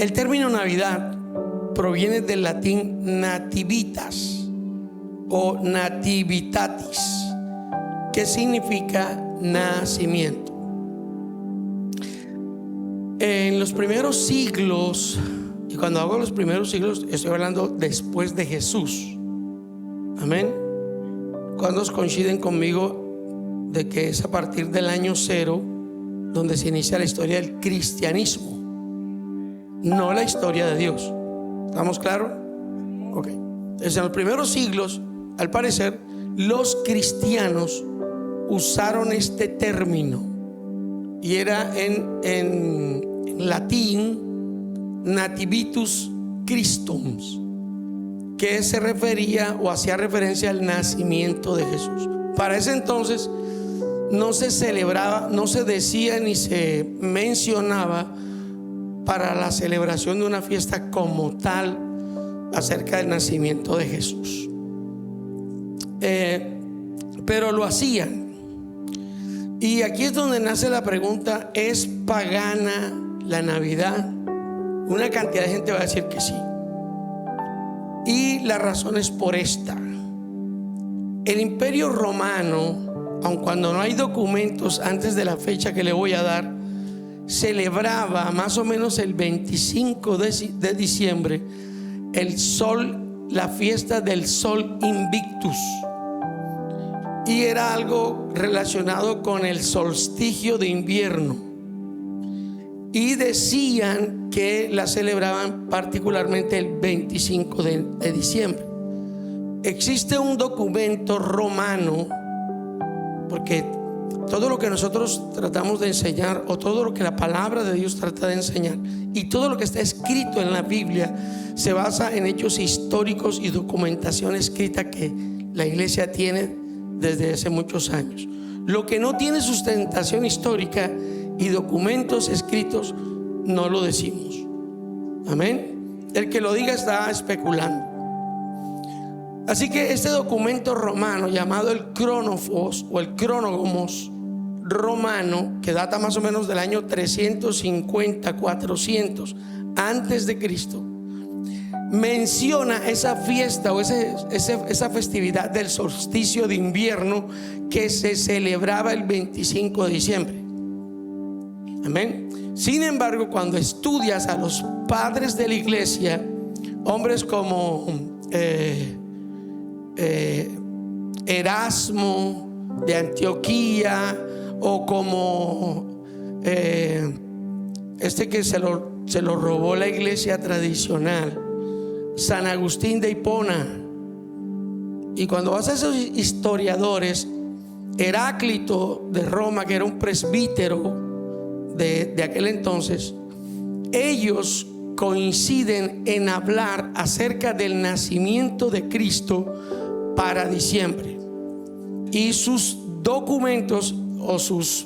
El término Navidad proviene del latín nativitas o nativitatis, que significa nacimiento. En los primeros siglos, y cuando hago los primeros siglos estoy hablando después de Jesús. Amén. ¿Cuántos coinciden conmigo de que es a partir del año 0 donde se inicia la historia del cristianismo, no la historia de Dios? ¿Estamos claros? Ok. Entonces, en los primeros siglos, al parecer, los cristianos usaron este término, y era en latín nativitus Christum, que se refería o hacía referencia al nacimiento de Jesús. Para ese entonces no se celebraba, no se decía ni se mencionaba para la celebración de una fiesta como tal acerca del nacimiento de Jesús, pero lo hacían. Y aquí es donde nace la pregunta: ¿es pagana la Navidad? Una cantidad de gente va a decir que sí, y la razón es por esta. El Imperio Romano, aun cuando no hay documentos antes de la fecha que le voy a dar, celebraba más o menos el 25 de diciembre el sol, la fiesta del sol Invictus, y era algo relacionado con el solsticio de invierno, y decían que la celebraban particularmente el 25 de diciembre. Existe un documento romano, porque todo lo que nosotros tratamos de enseñar, o todo lo que la palabra de Dios trata de enseñar, y todo lo que está escrito en la Biblia, se basa en hechos históricos y documentación escrita que la iglesia tiene desde hace muchos años. Lo que no tiene sustentación histórica y documentos escritos, no lo decimos. Amén. El que lo diga está especulando. Así que este documento romano llamado el Cronofos o el Cronogomos romano, que data más o menos del año 350-400 antes de Cristo, menciona esa fiesta o esa festividad del solsticio de invierno que se celebraba el 25 de diciembre. Amén. Sin embargo, cuando estudias a los padres de la iglesia, hombres como Erasmo de Antioquía, o como que se lo robó la iglesia tradicional, San Agustín de Hipona. Y cuando vas a esos historiadores, Heráclito de Roma, que era un presbítero de aquel entonces, ellos coinciden en hablar acerca del nacimiento de Cristo para diciembre, y sus documentos o sus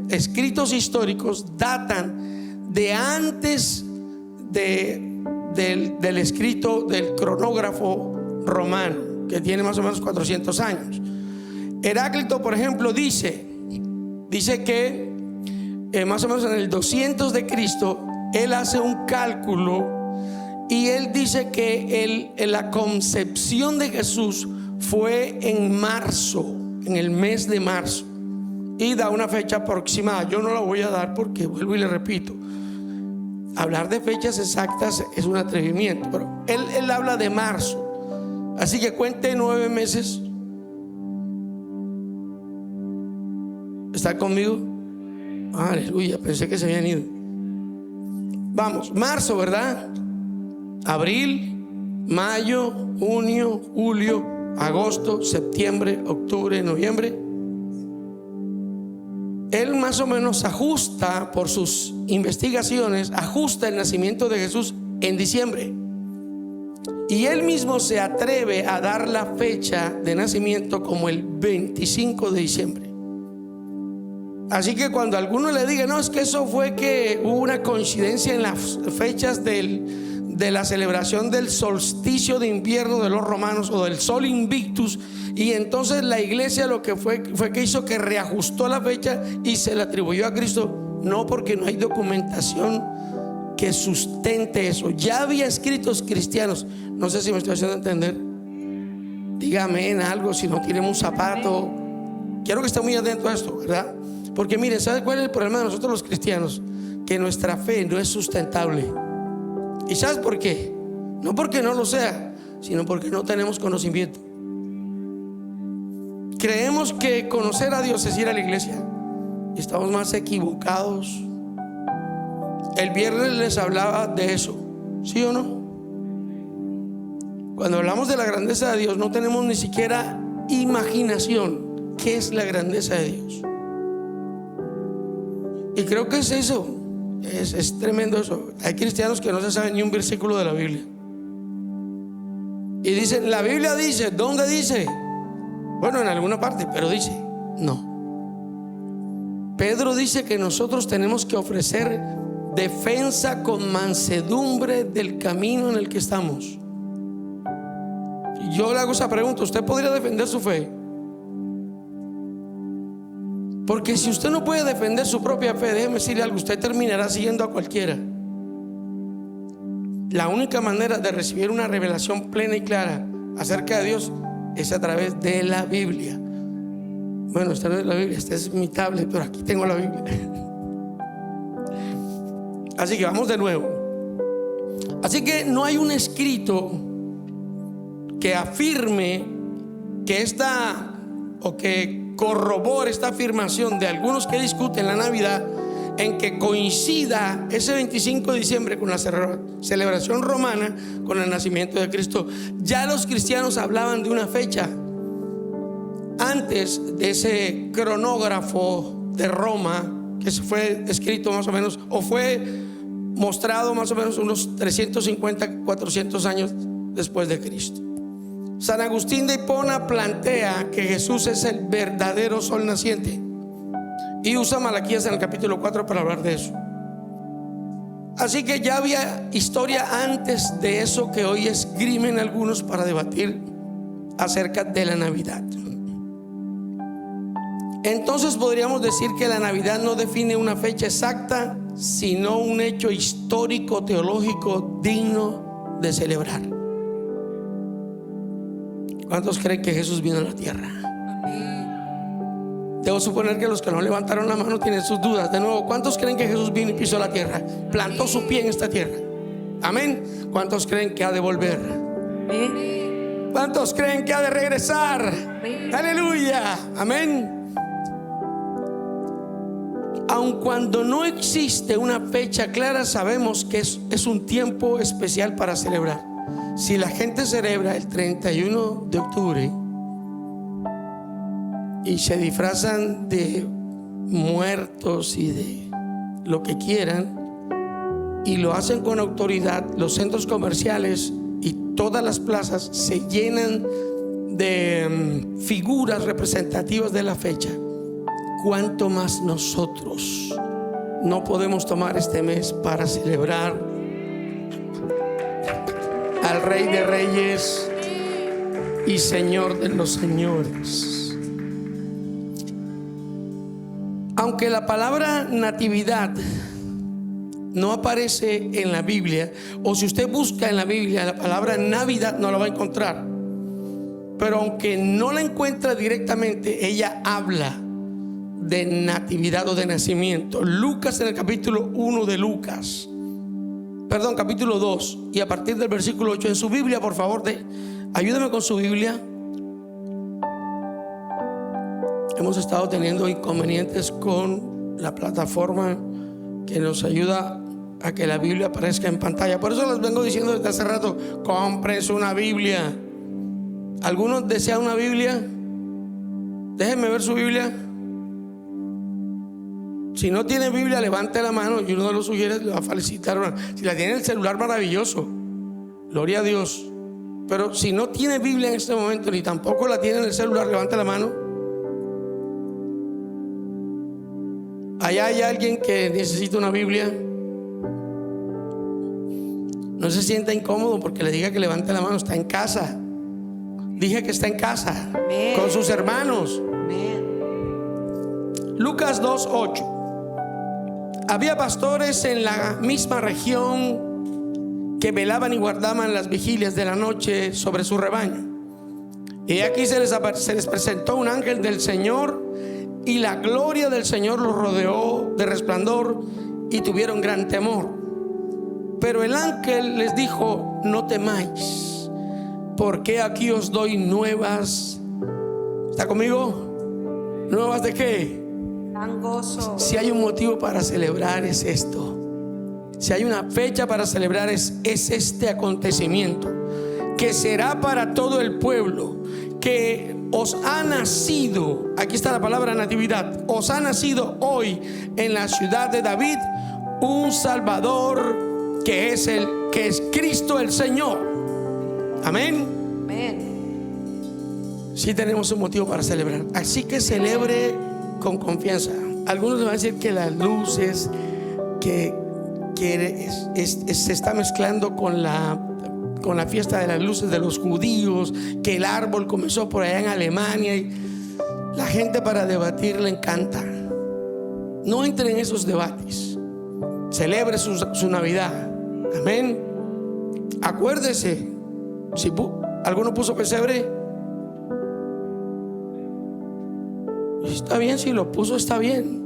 escritos históricos datan de antes del escrito del cronógrafo romano, que tiene más o menos 400 años. Heráclito, por ejemplo, dice que más o menos en el 200 de Cristo, él hace un cálculo y él dice que la concepción de Jesús fue en marzo, en el mes de marzo, y da una fecha aproximada. Yo no la voy a dar porque, vuelvo y le repito, hablar de fechas exactas es un atrevimiento, pero él habla de marzo. Así que cuente 9 meses. ¿Está conmigo? Aleluya, pensé que se habían ido. Vamos, marzo, ¿verdad? Abril, mayo, junio, julio, agosto, septiembre, octubre, noviembre. Él más o menos ajusta, por sus investigaciones, ajusta el nacimiento de Jesús en diciembre. Y él mismo se atreve a dar la fecha de nacimiento como el 25 de diciembre. Así que cuando alguno le diga, no, es que eso fue que hubo una coincidencia en las fechas de la celebración del solsticio de invierno de los romanos, o del sol Invictus, y entonces la iglesia lo que fue que hizo que reajustó la fecha y se la atribuyó a Cristo. No, porque no hay documentación que sustente eso. Ya había escritos cristianos. No sé si me estoy haciendo entender. Dígame en algo, si no tiene un zapato. Quiero que esté muy atento a esto, ¿verdad? Porque mire, ¿sabe cuál es el problema de nosotros los cristianos? Que nuestra fe no es sustentable. ¿Y sabes por qué? No porque no lo sea, sino porque no tenemos conocimiento. Creemos que conocer a Dios es ir a la iglesia, y estamos más equivocados. El viernes les hablaba de eso, ¿sí o no? Cuando hablamos de la grandeza de Dios, no tenemos ni siquiera imaginación. ¿Qué es la grandeza de Dios? Y creo que es eso. Es tremendo eso. Hay cristianos que no se saben ni un versículo de la Biblia. Y dicen, la Biblia dice. ¿Dónde dice? Bueno, en alguna parte, pero dice. No. Pedro dice que nosotros tenemos que ofrecer defensa con mansedumbre del camino en el que estamos. Y yo le hago esa pregunta: ¿usted podría defender su fe? Porque si usted no puede defender su propia fe, déjeme decirle algo, usted terminará siguiendo a cualquiera. La única manera de recibir una revelación plena y clara acerca de Dios es a través de la Biblia. Bueno, esta no es la Biblia, esta es mi tablet, pero aquí tengo la Biblia. Así que vamos de nuevo. Así que no hay un escrito que afirme que esta, o que corrobore esta afirmación de algunos que discuten la Navidad, en que coincida ese 25 de diciembre con la celebración romana, con el nacimiento de Cristo. Ya los cristianos hablaban de una fecha antes de ese cronógrafo de Roma, que se fue escrito más o menos, o fue mostrado más o menos unos 350, 400 años después de Cristo. San Agustín de Hipona plantea que Jesús es el verdadero sol naciente, y usa Malaquías en el capítulo 4 para hablar de eso. Así que ya había historia antes de eso que hoy esgrimen algunos para debatir acerca de la Navidad. Entonces podríamos decir que la Navidad no define una fecha exacta, sino un hecho histórico teológico digno de celebrar. ¿Cuántos creen que Jesús vino a la tierra? Debo suponer que los que no levantaron la mano tienen sus dudas. De nuevo, ¿cuántos creen que Jesús vino y pisó la tierra? Plantó su pie en esta tierra. Amén. ¿Cuántos creen que ha de volver? ¿Cuántos creen que ha de regresar? Aleluya. Amén. Aun cuando no existe una fecha clara, sabemos que es un tiempo especial para celebrar. Si la gente celebra el 31 de octubre y se disfrazan de muertos y de lo que quieran, y lo hacen con autoridad, los centros comerciales y todas las plazas se llenan de figuras representativas de la fecha, ¿cuánto más nosotros no podemos tomar este mes para celebrar al Rey de Reyes y Señor de los señores? Aunque la palabra natividad no aparece en la Biblia, o si usted busca en la Biblia la palabra Navidad, no la va a encontrar. Pero aunque no la encuentra directamente, ella habla de natividad o de nacimiento. Lucas, en el capítulo 1 de Lucas, capítulo 2, y a partir del versículo 8 en su Biblia, por favor, ayúdeme con su Biblia. Hemos estado teniendo inconvenientes con la plataforma que nos ayuda a que la Biblia aparezca en pantalla. Por eso les vengo diciendo desde hace rato: cómprense una Biblia. ¿Algunos desean una Biblia? Déjenme ver su Biblia. Si no tiene Biblia, levante la mano y uno de los sugieres le va a felicitar. Si la tiene en el celular, maravilloso, gloria a Dios. Pero si no tiene Biblia en este momento, ni tampoco la tiene en el celular, levante la mano. Allá hay alguien que necesita una Biblia. No se sienta incómodo porque le diga que levante la mano. Está en casa. Dije que está en casa. Amén. Con sus hermanos. Amén. Lucas 2:8. Había pastores en la misma región que velaban y guardaban las vigilias de la noche sobre su rebaño. Y aquí se les presentó un ángel del Señor, y la gloria del Señor los rodeó de resplandor, y tuvieron gran temor. Pero el ángel les dijo: no temáis, porque aquí os doy nuevas. ¿Está conmigo? ¿Nuevas de qué? Gran gozo. Si hay un motivo para celebrar, es esto. Si hay una fecha para celebrar, es este acontecimiento, que será para todo el pueblo, que os ha nacido, aquí está la palabra natividad, os ha nacido hoy en la ciudad de David un Salvador, que es Cristo el Señor. Amén. Amén. Sí tenemos un motivo para celebrar, así que celebre con confianza. Algunos van a decir que las luces, que se está mezclando con la fiesta de las luces de los judíos, que el árbol comenzó por allá en Alemania, y la gente para debatir le encanta. No entre en esos debates, celebre su Navidad. Amén. Acuérdese, si alguno puso pesebre, está bien, si lo puso está bien.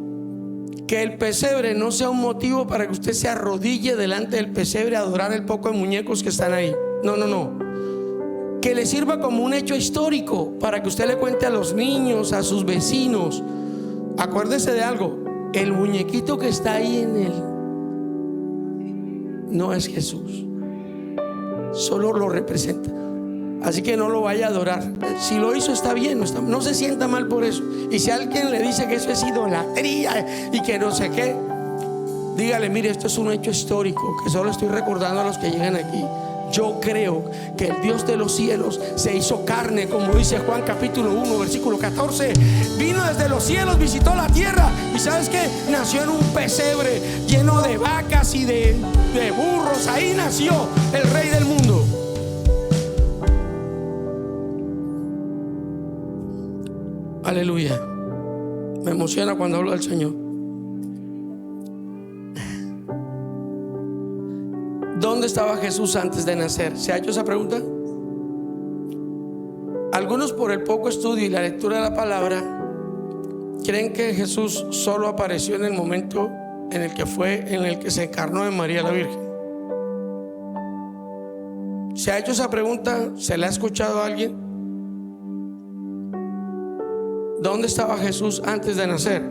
Que el pesebre no sea un motivo para que usted se arrodille delante del pesebre a adorar el poco de muñecos que están ahí. No, no, no. Que le sirva como un hecho histórico para que usted le cuente a los niños, a sus vecinos. Acuérdese de algo: el muñequito que está ahí en él no es Jesús, solo lo representa. Así que no lo vaya a adorar. Si lo hizo está bien, no se sienta mal por eso. Y si alguien le dice que eso es idolatría y que no sé qué, dígale: mire, esto es un hecho histórico que solo estoy recordando a los que llegan aquí. Yo creo que el Dios de los cielos se hizo carne, como dice Juan capítulo 1 versículo 14. Vino desde los cielos, visitó la tierra, y ¿sabes qué? Nació en un pesebre lleno de vacas y de burros. Ahí nació el Rey del mundo. Aleluya. Me emociona cuando hablo del Señor. ¿Dónde estaba Jesús antes de nacer? ¿Se ha hecho esa pregunta? Algunos, por el poco estudio y la lectura de la palabra, creen que Jesús solo apareció en el momento en el que se encarnó en María la Virgen. ¿Se ha hecho esa pregunta? ¿Se la ha escuchado a alguien? ¿Dónde estaba Jesús antes de nacer?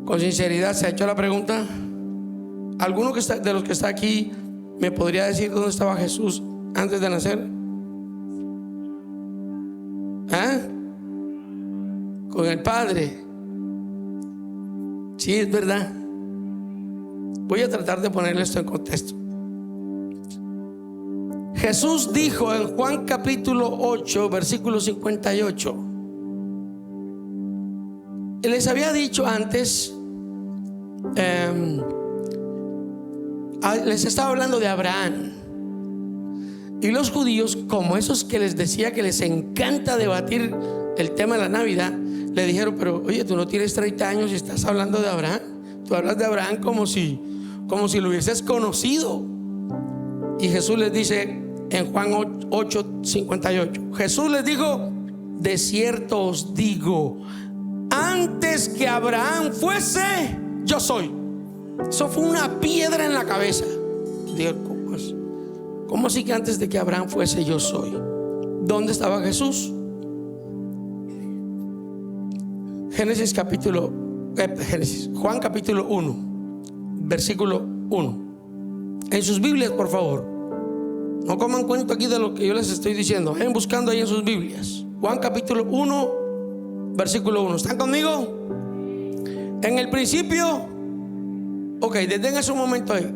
Con sinceridad, ¿se ha hecho la pregunta? ¿Alguno de los que está aquí me podría decir dónde estaba Jesús antes de nacer? Con el Padre. Sí, es verdad. Voy a tratar de ponerle esto en contexto. Jesús dijo en Juan capítulo 8 versículo 58. Les había dicho antes, les estaba hablando de Abraham. Y los judíos, como esos que les decía que les encanta debatir el tema de la Navidad, le dijeron: pero oye, tú no tienes 30 años y estás hablando de Abraham. Tú hablas de Abraham como si lo hubieses conocido. Y Jesús les dice en Juan 8:58, Jesús les dijo: de cierto os digo, antes que Abraham fuese, yo soy. Eso fue una piedra en la cabeza. Digo, ¿cómo así que antes de que Abraham fuese, yo soy? ¿Dónde estaba Jesús? Juan capítulo 1 versículo 1. En sus Biblias, por favor. No coman cuento aquí de lo que yo les estoy diciendo. Vayan buscando ahí en sus Biblias. Juan capítulo 1 versículo 1. ¿Están conmigo? En el principio. Ok, deténganse un momento ahí.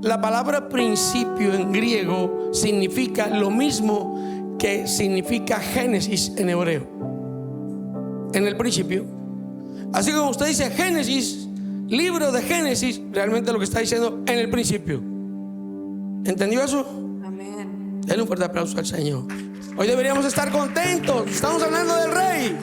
La palabra principio en griego significa lo mismo que significa Génesis en hebreo. En el principio. Así como usted dice Génesis, libro de Génesis, realmente lo que está diciendo en el principio. ¿Entendió eso? Amén. Denle un fuerte aplauso al Señor. Hoy deberíamos estar contentos. Estamos hablando del Rey.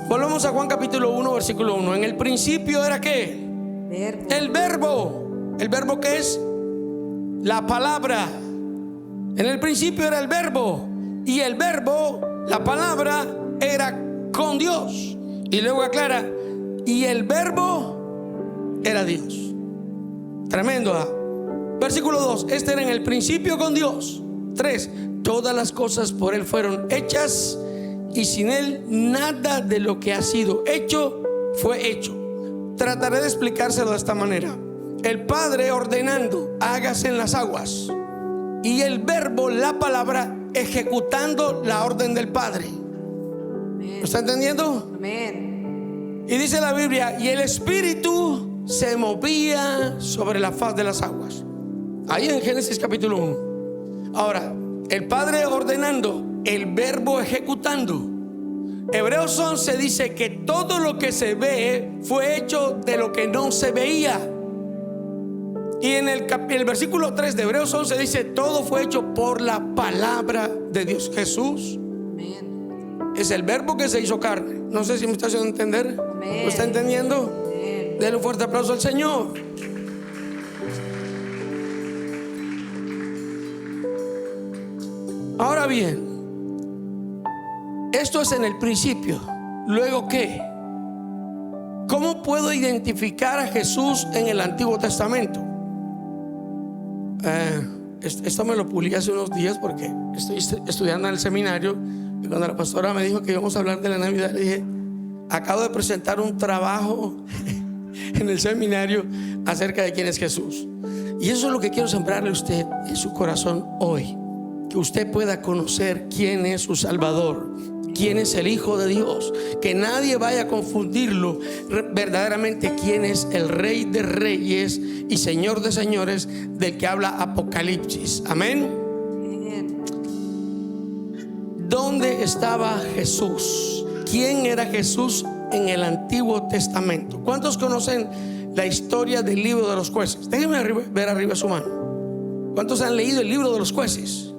Volvamos a Juan capítulo 1, versículo 1. En el principio era ¿qué? Verbo. El verbo. ¿El verbo qué es? La palabra. En el principio era el verbo. Y el verbo, la palabra, era con Dios. Y luego aclara, y el verbo era Dios. Tremendo. Versículo 2. Este era en el principio con Dios. 3. Todas las cosas por Él fueron hechas, y sin Él nada de lo que ha sido hecho fue hecho. Trataré de explicárselo de esta manera. El Padre ordenando, hágase en las aguas, y el verbo, la palabra, ejecutando la orden del Padre. ¿Lo está entendiendo? Amén. Y dice la Biblia, y el Espíritu se movía sobre la faz de las aguas. Ahí en Génesis capítulo 1. Ahora, el Padre ordenando, el verbo ejecutando. Hebreos 11 dice que todo lo que se ve fue hecho de lo que no se veía. Y en el versículo 3 de Hebreos 11 dice, todo fue hecho por la palabra de Dios. Jesús Amén. es el verbo que se hizo carne. No sé si me está haciendo entender. Amén. ¿Lo está entendiendo? Amén. Denle un fuerte aplauso al Señor. Ahora bien, esto es en el principio. ¿Luego qué? ¿Cómo puedo identificar a Jesús en el Antiguo Testamento? Esto me lo pulí hace unos días porque estoy estudiando en el seminario. Y cuando la pastora me dijo que íbamos a hablar de la Navidad, le dije, acabo de presentar un trabajo en el seminario acerca de quién es Jesús. Y eso es lo que quiero sembrarle a usted en su corazón hoy. Que usted pueda conocer quién es su Salvador, quién es el Hijo de Dios, que nadie vaya a confundirlo verdaderamente quién es el Rey de Reyes y Señor de Señores del que habla Apocalipsis. Amén. Amén. ¿Dónde estaba Jesús? ¿Quién era Jesús en el Antiguo Testamento? ¿Cuántos conocen la historia del libro de los jueces? Déjenme ver arriba su mano. ¿Cuántos han leído el libro de los jueces?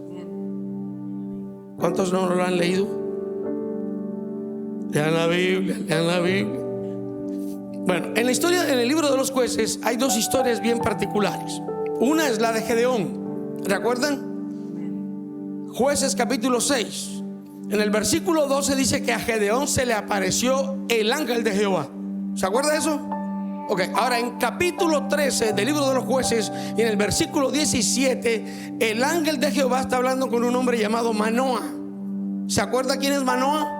¿Cuántos no lo han leído? Lean la Biblia, lean la Biblia. Bueno, en la historia, en el libro de los jueces, hay dos historias bien particulares. Una es la de Gedeón. ¿Recuerdan? Jueces capítulo 6. En el versículo 12 dice que a Gedeón se le apareció el ángel de Jehová. ¿Se acuerda de eso? Ok, ahora en capítulo 13 del libro de los jueces, y en el versículo 17, el ángel de Jehová está hablando con un hombre llamado Manoa. ¿Se acuerda quién es Manoa?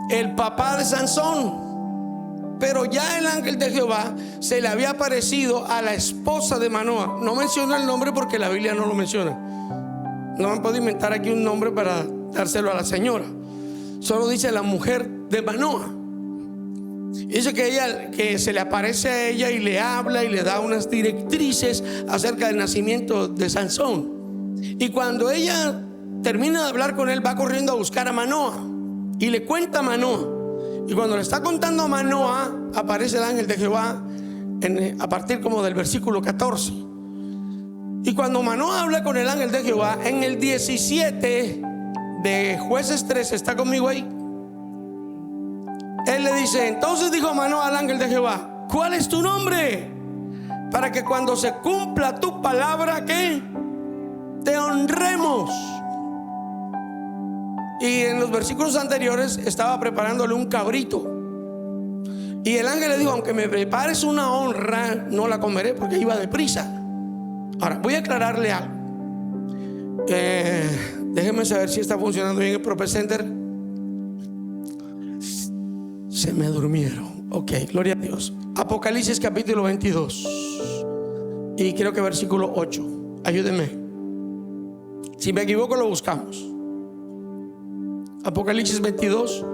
El papá de Sansón. Pero ya el ángel de Jehová se le había aparecido a la esposa de Manoa. No menciona el nombre porque la Biblia no lo menciona. No me puedo inventar aquí un nombre para dárselo a la señora. Solo dice la mujer de Manoa. Dice que se le aparece a ella y le habla y le da unas directrices acerca del nacimiento de Sansón. Y cuando ella termina de hablar con él, va corriendo a buscar a Manoa y le cuenta a Manoa. Y cuando le está contando a Manoa, aparece el ángel de Jehová a partir como del versículo 14. Y cuando Manoa habla con el ángel de Jehová, en el 17 de Jueces 13, ¿está conmigo ahí? Él le dice, entonces dijo Manoa al ángel de Jehová, ¿cuál es tu nombre? Para que cuando se cumpla tu palabra, ¿qué? Te honremos. Y en los versículos anteriores estaba preparándole un cabrito. Y el ángel le dijo, aunque me prepares una honra, no la comeré porque iba deprisa. Ahora, voy a aclararle algo. Déjenme saber si está funcionando bien el Prophet Center. Se me durmieron. Ok, gloria a Dios. Apocalipsis capítulo 22. Y creo que versículo 8. Ayúdenme. Si me equivoco lo buscamos. Apocalipsis 22.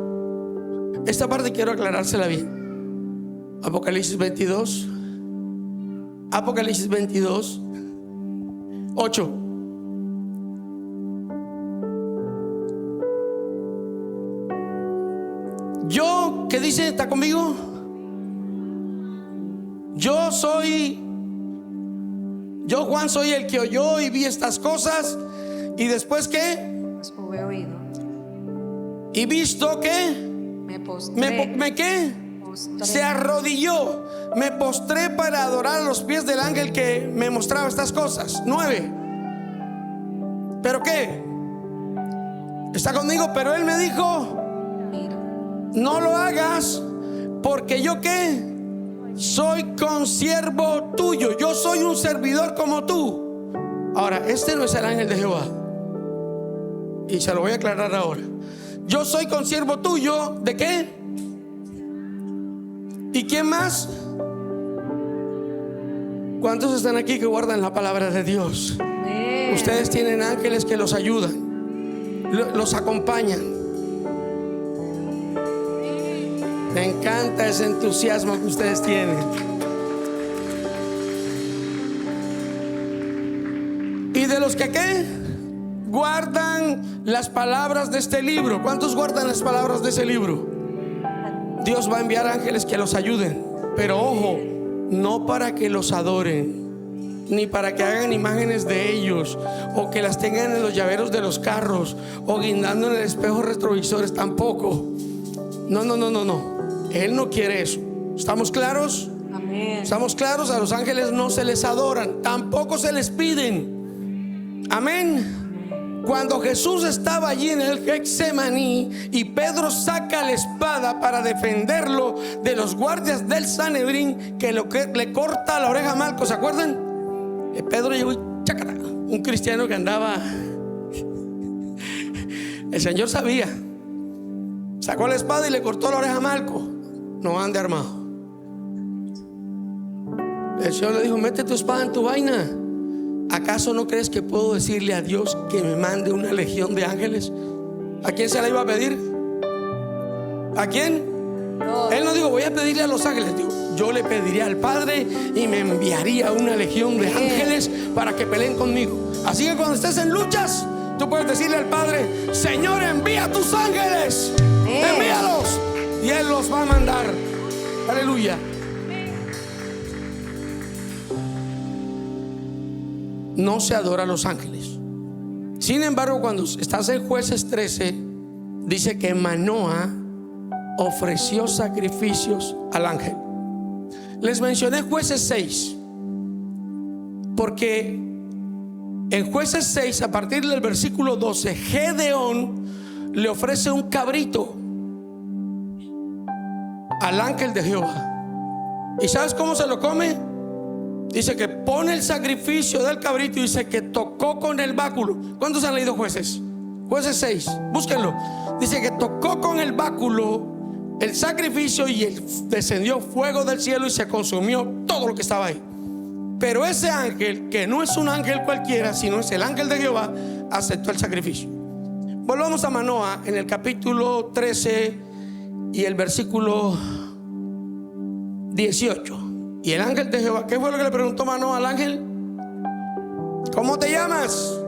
Esta parte quiero aclarársela bien. Apocalipsis 22. Apocalipsis 22. 8. Yo, ¿qué dice? ¿Está conmigo? Yo Juan soy el que oyó y vi estas cosas. Y después ¿qué? Pues hube oído. Y visto ¿qué? Me postré. ¿Me qué? Postré. Se arrodilló. Me postré para adorar a los pies del ángel que me mostraba estas cosas. 9. ¿Pero qué? Está conmigo, pero él me dijo: Mira. no lo hagas, porque yo qué, soy consiervo tuyo. Yo soy un servidor como tú. Ahora, este no es el ángel de Jehová, y se lo voy a aclarar ahora. Yo soy consiervo tuyo. ¿De qué? ¿Y quién más? ¿Cuántos están aquí que guardan la palabra de Dios? Amén. Ustedes tienen ángeles que los ayudan, los acompañan. Me encanta ese entusiasmo que ustedes tienen. ¿Y de los que qué? Guardan las palabras de este libro. ¿Cuántos guardan las palabras de ese libro? Dios va a enviar ángeles que los ayuden. Pero ojo, no para que los adoren, ni para que hagan imágenes de ellos, o que las tengan en los llaveros de los carros, o guindando en el espejo retrovisores. Tampoco. No. Él no quiere eso. ¿Estamos claros? Amén. ¿Estamos claros? A los ángeles no se les adoran, tampoco se les piden. Amén. Cuando Jesús estaba allí en el Getsemaní y Pedro saca la espada para defenderlo de los guardias del Sanedrín, que le corta la oreja a Malco, ¿se acuerdan? Pedro llegó y chácata, un cristiano que andaba. El Señor sabía. Sacó la espada y le cortó la oreja a Malco. No ande armado. El Señor le dijo: mete tu espada en tu vaina. ¿Acaso no crees que puedo decirle a Dios que me mande una legión de ángeles? ¿A quién se la iba a pedir? ¿A quién? No. Él no dijo: voy a pedirle a los ángeles. Dijo: yo le pediría al Padre y me enviaría una legión de ángeles para que peleen conmigo. Así que cuando estés en luchas, tú puedes decirle al Padre: Señor, envía tus ángeles, envíalos, y Él los va a mandar. Aleluya. No se adora a los ángeles. Sin embargo, cuando estás en Jueces 13, dice que Manoah ofreció sacrificios al ángel. Les mencioné Jueces 6 porque en Jueces 6, a partir del versículo 12, Gedeón le ofrece un cabrito al ángel de Jehová. ¿Y sabes cómo se lo come? Dice que pone el sacrificio del cabrito y dice que tocó con el báculo. ¿Cuántos han leído Jueces? Jueces 6, búsquenlo. Dice que tocó con el báculo el sacrificio y descendió fuego del cielo y se consumió todo lo que estaba ahí. Pero ese ángel, que no es un ángel cualquiera, sino es el ángel de Jehová, aceptó el sacrificio. Volvamos a Manoah en el capítulo 13 y el versículo 18. Y el ángel de Jehová, ¿qué fue lo que le preguntó Manoah al ángel? ¿Cómo te llamas?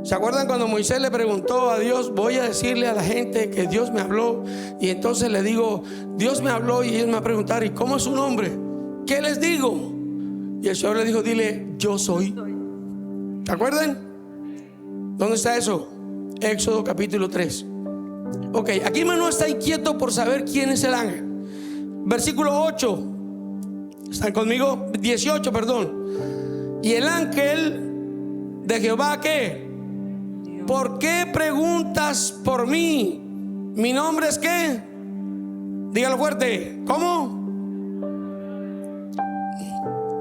¿Se acuerdan cuando Moisés le preguntó a Dios: voy a decirle a la gente que Dios me habló? Y entonces le digo: Dios me habló y ellos me va a preguntar: ¿y cómo es su nombre? ¿Qué les digo? Y el Señor le dijo: dile, yo soy. ¿Se acuerdan? ¿Dónde está eso? Éxodo capítulo 3. Ok, aquí Manoah está inquieto por saber quién es el ángel. Versículo 8. ¿Están conmigo? 18, perdón. Y el ángel de Jehová, ¿qué? ¿Por qué preguntas por mí? ¿Mi nombre es qué? Dígalo fuerte. ¿Cómo?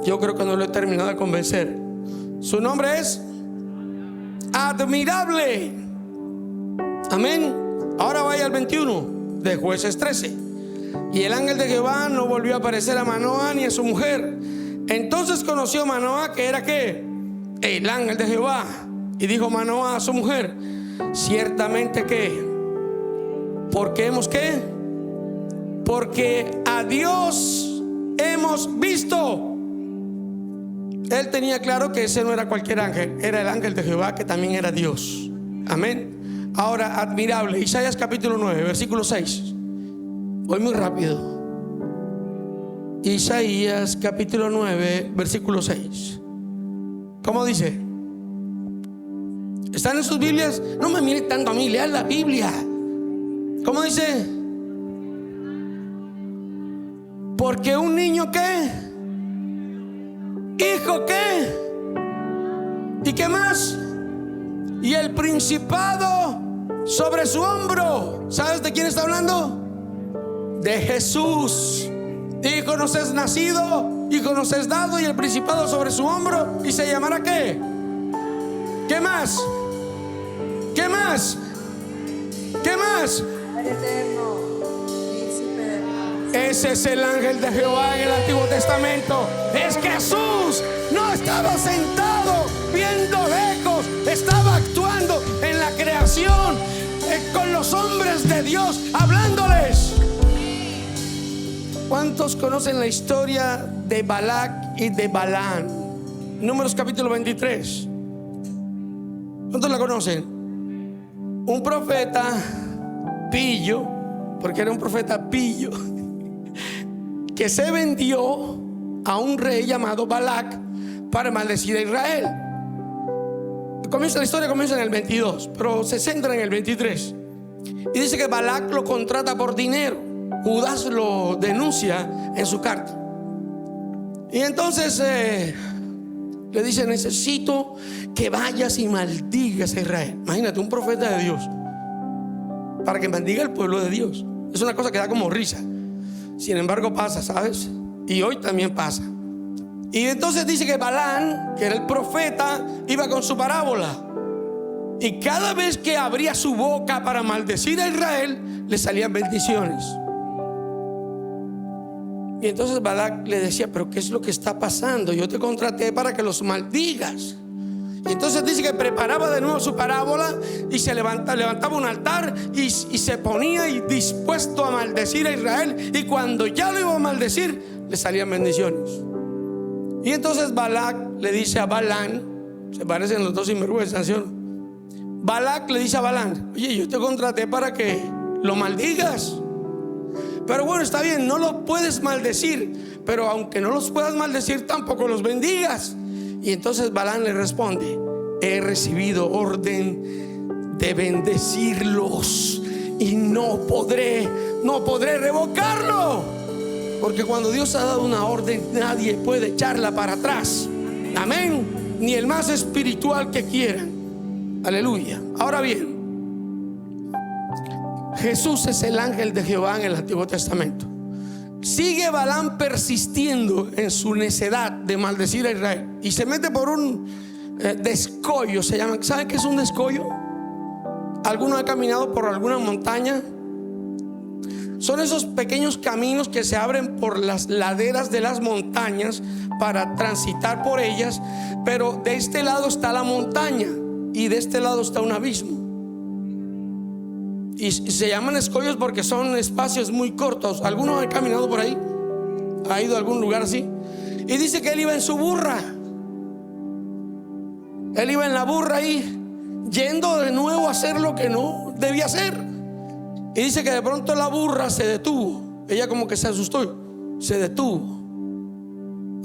Yo creo que no lo he terminado de convencer. Su nombre es Admirable. Amén. Ahora vaya al 21 de Jueces 13. Y el ángel de Jehová no volvió a aparecer a Manoah ni a su mujer. Entonces conoció Manoah que era ¿qué? El ángel de Jehová. Y dijo Manoah a su mujer: ciertamente que, porque hemos ¿qué? Porque a Dios hemos visto. Él tenía claro que ese no era cualquier ángel, era el ángel de Jehová, que también era Dios. Amén. Ahora, admirable. Isaías capítulo 9, versículo 6. Voy muy rápido. Isaías capítulo 9, versículo 6. ¿Cómo dice? ¿Están en sus Biblias? No me miren tanto a mí, lean la Biblia. ¿Cómo dice? Porque un niño, ¿qué? Hijo, ¿qué? ¿Y qué más? Y el principado sobre su hombro. ¿Sabes de quién está hablando? De Jesús. Hijo nos es nacido, hijo nos es dado, y el principado sobre su hombro. ¿Y se llamará qué? ¿Qué más? ¿Qué más? ¿Qué más? Padre eterno, príncipe de paz. Ese es el ángel de Jehová en el Antiguo Testamento. Es Jesús. No estaba sentado viendo lejos, estaba actuando en la creación, con los hombres de Dios, hablándoles. ¿Cuántos conocen la historia de Balac y de Balaam? Números capítulo 23. ¿Cuántos la conocen? Un profeta pillo, porque era un profeta pillo, que se vendió a un rey llamado Balac para maldecir a Israel. La historia comienza en el 22, pero se centra en el 23. Y dice que Balac lo contrata por dinero. Judas lo denuncia en su carta. Y entonces le dice: necesito que vayas y maldigas a Israel. Imagínate, un profeta de Dios para que maldiga al pueblo de Dios. Es una cosa que da como risa. Sin embargo pasa, ¿sabes? Y hoy también pasa. Y entonces dice que Balaam, que era el profeta, iba con su parábola, y cada vez que abría su boca para maldecir a Israel, le salían bendiciones. Y entonces Balac le decía: pero ¿qué es lo que está pasando? Yo te contraté para que los maldigas. Y entonces dice que preparaba de nuevo su parábola y se levantaba un altar y se ponía dispuesto a maldecir a Israel. Y cuando ya lo iba a maldecir, le salían bendiciones. Y entonces Balac le dice a Balaam, se parecen los dos sinvergüenzas, ¿sí o no? Balac le dice a Balaam: oye, yo te contraté para que lo maldigas, pero bueno, está bien, no lo puedes maldecir, pero aunque no los puedas maldecir, tampoco los bendigas. Y entonces Balaam le responde: he recibido orden de bendecirlos y no podré revocarlo, porque cuando Dios ha dado una orden, nadie puede echarla para atrás. Amén. Ni el más espiritual que quieran. Aleluya. Ahora bien, Jesús es el ángel de Jehová en el Antiguo Testamento. Sigue Balaam persistiendo en su necedad de maldecir a Israel y se mete por un descollo, se llama. ¿Saben qué es un descollo? ¿Alguno ha caminado por alguna montaña? Son esos pequeños caminos que se abren por las laderas de las montañas para transitar por ellas, pero de este lado está la montaña y de este lado está un abismo. Y se llaman escollos porque son espacios muy cortos. ¿Alguno ha caminado por ahí? ¿Ha ido a algún lugar así? Y dice que él iba en su burra. Él iba en la burra ahí, yendo de nuevo a hacer lo que no debía hacer. Y dice que de pronto la burra se detuvo. Ella como que se asustó, se detuvo.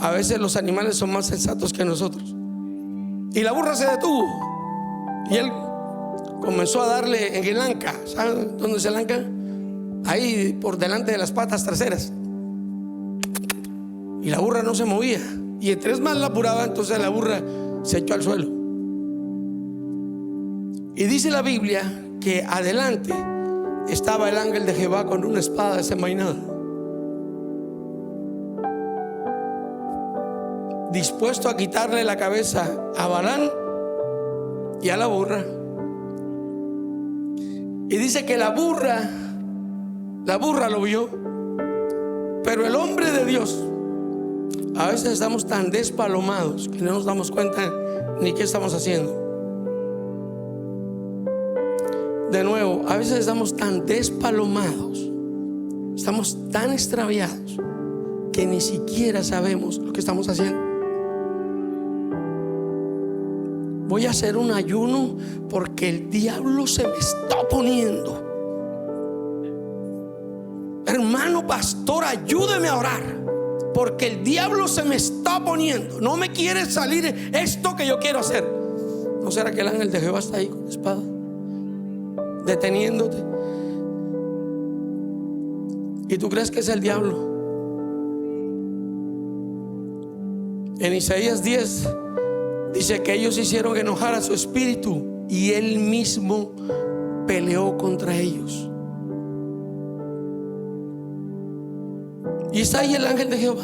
A veces los animales son más sensatos que nosotros. Y la burra se detuvo. Y él comenzó a darle en el anca. ¿Saben dónde es el anca? Ahí por delante de las patas traseras. Y la burra no se movía. Y entre más la apuraba, entonces la burra se echó al suelo. Y dice la Biblia que adelante estaba el ángel de Jehová con una espada desenvainada, dispuesto a quitarle la cabeza a Balaam y a la burra. Y dice que la burra lo vio. Pero el hombre de Dios, a veces estamos tan despalomados que no nos damos cuenta ni qué estamos haciendo. De nuevo, a veces estamos tan despalomados, estamos tan extraviados que ni siquiera sabemos lo que estamos haciendo. Voy a hacer un ayuno porque el diablo se me está poniendo. Hermano pastor, ayúdeme a orar porque el diablo se me está poniendo. No me quiere salir esto que yo quiero hacer. ¿No será que el ángel de Jehová está ahí con la espada, deteniéndote? ¿Y tú crees que es el diablo? En Isaías 10 dice que ellos hicieron enojar a su espíritu y él mismo peleó contra ellos. Y está ahí el ángel de Jehová.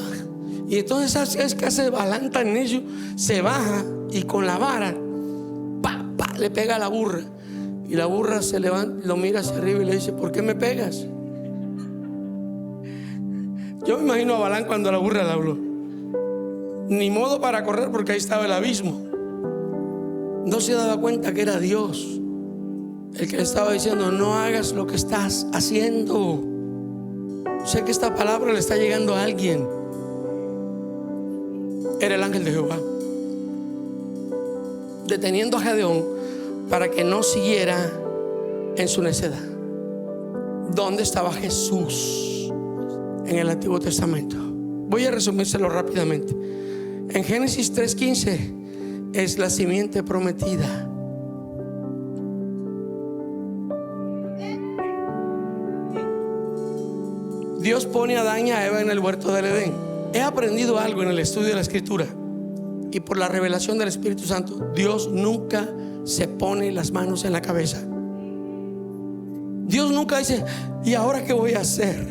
Y entonces es que se adelanta en ellos, se baja y con la vara le pega a la burra. Y la burra se levanta, lo mira hacia arriba y le dice: ¿por qué me pegas? Yo me imagino a Balán cuando la burra le habló. Ni modo para correr porque ahí estaba el abismo. No se daba cuenta que era Dios el que le estaba diciendo: no hagas lo que estás haciendo. Sé que esta palabra le está llegando a alguien. Era el ángel de Jehová deteniendo a Gedeón para que no siguiera en su necedad. ¿Dónde estaba Jesús en el Antiguo Testamento? Voy a resumírselo rápidamente. En Génesis 3:15 es la simiente prometida. Dios pone a Adán y a Eva en el huerto del Edén. He aprendido algo en el estudio de la Escritura y por la revelación del Espíritu Santo. Dios nunca se pone las manos en la cabeza. Dios nunca dice: ¿y ahora qué voy a hacer?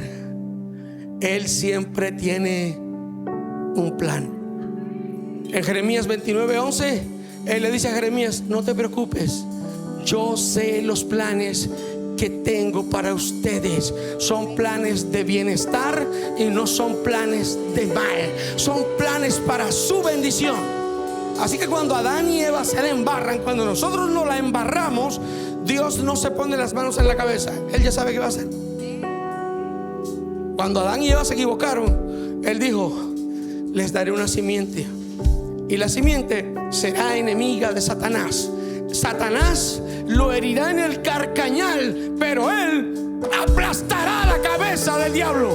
Él siempre tiene un plan. En Jeremías 29:11 Él le dice a Jeremías: no te preocupes, yo sé los planes que tengo para ustedes. Son planes de bienestar y no son planes de mal. Son planes para su bendición. Así que cuando Adán y Eva se la embarran, cuando nosotros no la embarramos, Dios no se pone las manos en la cabeza. Él ya sabe qué va a hacer. Cuando Adán y Eva se equivocaron, Él dijo: les daré una simiente, y la simiente será enemiga de Satanás. Satanás lo herirá en el carcañal, pero él aplastará la cabeza del diablo.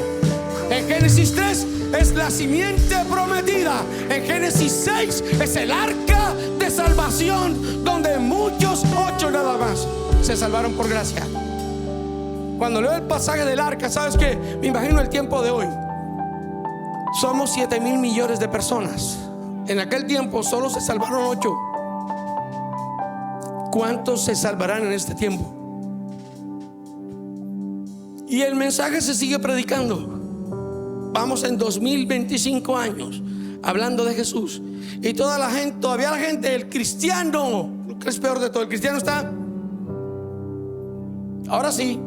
En Génesis 3 es la simiente prometida. En Génesis 6 es el arca de salvación, donde muchos, 8 nada más, se salvaron por gracia. Cuando leo el pasaje del arca, ¿sabes qué? Me imagino el tiempo de hoy. Somos 7,000 millones de personas. En aquel tiempo solo se salvaron 8. ¿Cuántos se salvarán en este tiempo? Y el mensaje se sigue predicando. Vamos en 2025 años hablando de Jesús. Y toda la gente, todavía la gente, el cristiano, lo que es peor de todo, el cristiano está. Ahora sí,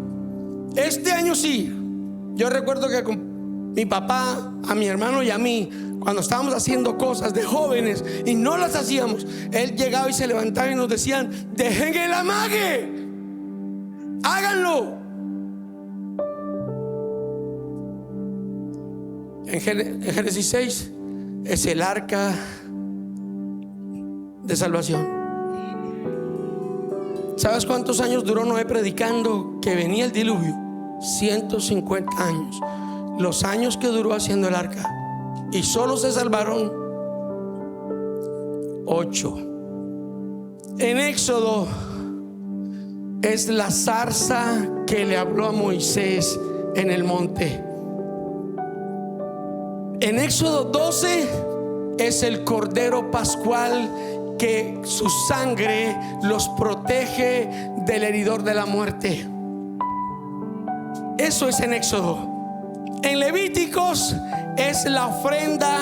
este año sí. Yo recuerdo que con mi papá, a mi hermano y a mí, cuando estábamos haciendo cosas de jóvenes y no las hacíamos, él llegaba y se levantaba y nos decían: dejen el amague, háganlo. En Génesis 6 es el arca de salvación. ¿Sabes cuántos años duró Noé predicando que venía el diluvio? 150 años. Los años que duró haciendo el arca. Y solo se salvaron 8. En Éxodo es la zarza que le habló a Moisés en el monte. En Éxodo 12 es el cordero pascual que su sangre los protege del heridor de la muerte. Eso es en Éxodo. En Levíticos es la ofrenda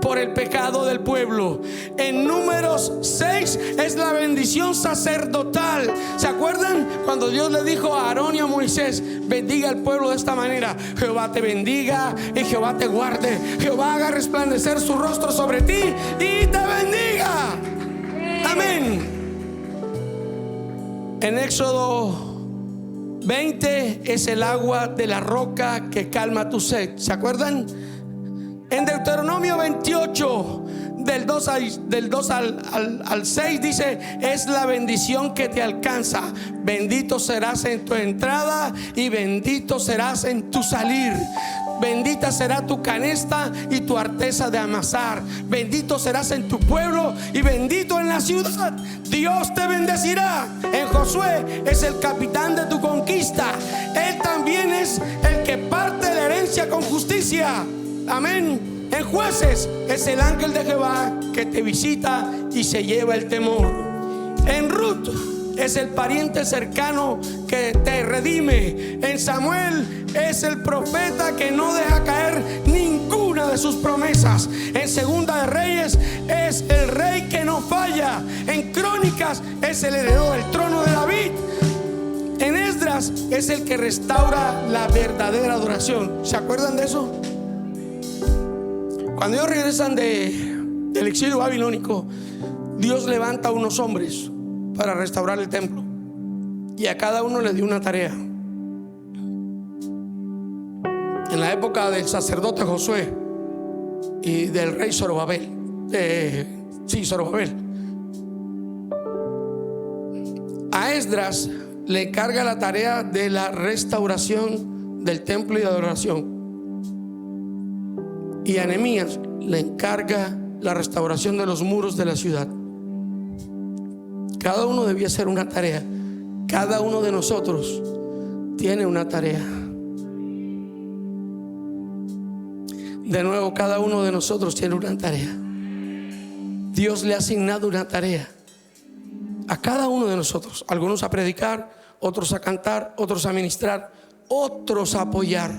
por el pecado del pueblo. En Números 6 es la bendición sacerdotal. ¿Se acuerdan cuando Dios le dijo a Aarón y a Moisés: bendiga al pueblo de esta manera? Jehová te bendiga y Jehová te guarde. Jehová haga resplandecer su rostro sobre ti y te bendiga. Amén. En Éxodo 20 es el agua de la roca que calma tu sed. ¿Se acuerdan? En Deuteronomio 28 del 2 al 6 dice: es la bendición que te alcanza. Bendito serás en tu entrada y bendito serás en tu salir. Bendita será tu canasta y tu arteza de amasar. Bendito serás en tu pueblo y bendito en la ciudad. Dios te bendecirá. En Josué es el capitán de tu conquista. Él también es el que parte la herencia con justicia. Amén. En Jueces es el ángel de Jehová que te visita y se lleva el temor. En Ruth es el pariente cercano que te redime. En Samuel es el profeta que no deja caer ninguna de sus promesas. En Segunda de Reyes es el rey que no falla. En Crónicas es el heredero del trono de David. En Esdras es el que restaura la verdadera adoración. ¿Se acuerdan de eso? Cuando ellos regresan del exilio babilónico, Dios levanta a unos hombres para restaurar el templo, y a cada uno le dio una tarea. En la época del sacerdote Josué y del rey Zorobabel, Zorobabel, a Esdras le encarga la tarea de la restauración del templo y de adoración, y a Nehemías le encarga la restauración de los muros de la ciudad. Cada uno debía hacer una tarea. Cada uno de nosotros tiene una tarea. De nuevo, cada uno de nosotros tiene una tarea. Dios le ha asignado una tarea a cada uno de nosotros. Algunos a predicar, otros a cantar, otros a ministrar, otros a apoyar.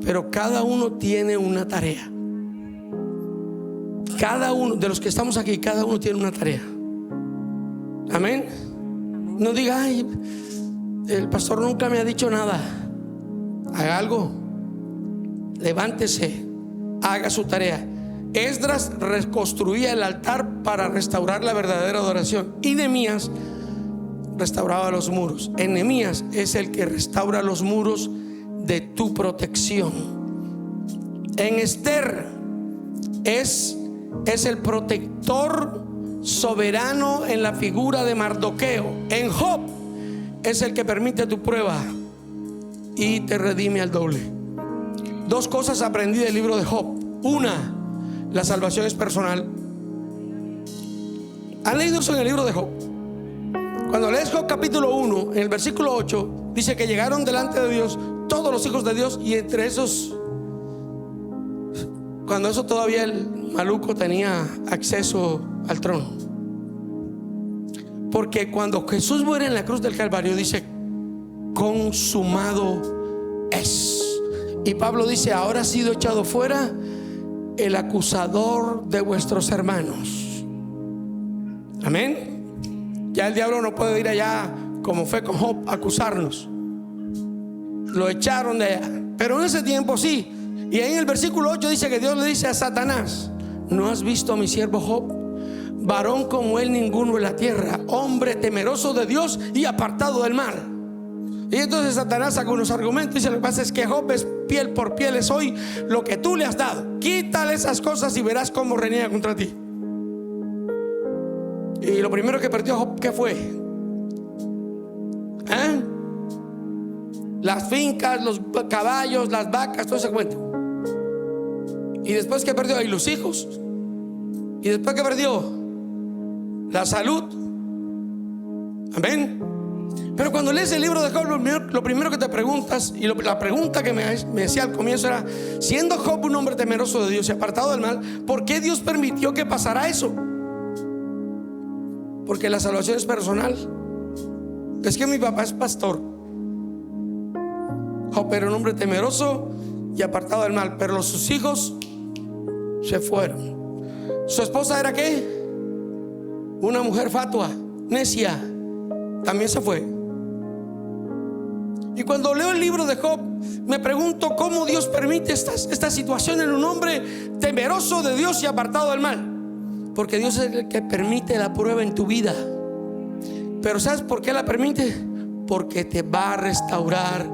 Pero cada uno tiene una tarea. Cada uno de los que estamos aquí, cada uno tiene una tarea. Amén. No diga, ay, el pastor nunca me ha dicho nada. Haga algo. Levántese, haga su tarea. Esdras reconstruía el altar para restaurar la verdadera adoración, y Nehemías restauraba los muros. Nehemías es el que restaura los muros de tu protección. En Esther es el protector soberano en la figura de Mardoqueo. En Job es el que permite tu prueba y te redime al doble. Dos cosas aprendí del libro de Job. Una, la salvación es personal. ¿Han leído eso en el libro de Job? Cuando lees Job capítulo 1, en el versículo 8, dice que llegaron delante de Dios todos los hijos de Dios, y entre esos, cuando eso todavía el maluco tenía acceso al trono. Porque cuando Jesús muere en la cruz del Calvario, dice: consumado es. Y Pablo dice: ahora ha sido echado fuera el acusador de vuestros hermanos. Amén. Ya el diablo no puede ir allá, como fue con Job, a acusarnos. Lo echaron de allá. Pero en ese tiempo sí. Y ahí en el versículo 8 dice que Dios le dice a Satanás: ¿no has visto a mi siervo Job? Varón como él ninguno en la tierra, hombre temeroso de Dios y apartado del mal. Y entonces Satanás saca unos argumentos y dice: lo que pasa es que Job es piel por piel, es hoy lo que tú le has dado. Quítale esas cosas y verás cómo reniega contra ti. Y lo primero que perdió Job, ¿qué fue? Las fincas, los caballos, las vacas, todo ese cuento. Y después, ¿qué perdió? Ahí los hijos. Y después, ¿qué perdió? La salud. Amén. Pero cuando lees el libro de Job, lo primero que te preguntas, y la pregunta que me decía al comienzo era: siendo Job un hombre temeroso de Dios y apartado del mal, ¿por qué Dios permitió que pasara eso? Porque la salvación es personal. Es que mi papá es pastor. Job era un hombre temeroso y apartado del mal, pero sus hijos se fueron. Su esposa era ¿qué? Una mujer fatua, necia, también se fue. Y cuando leo el libro de Job, me pregunto cómo Dios permite esta situación en un hombre temeroso de Dios y apartado del mal. Porque Dios es el que permite la prueba en tu vida. Pero ¿sabes por qué la permite? Porque te va a restaurar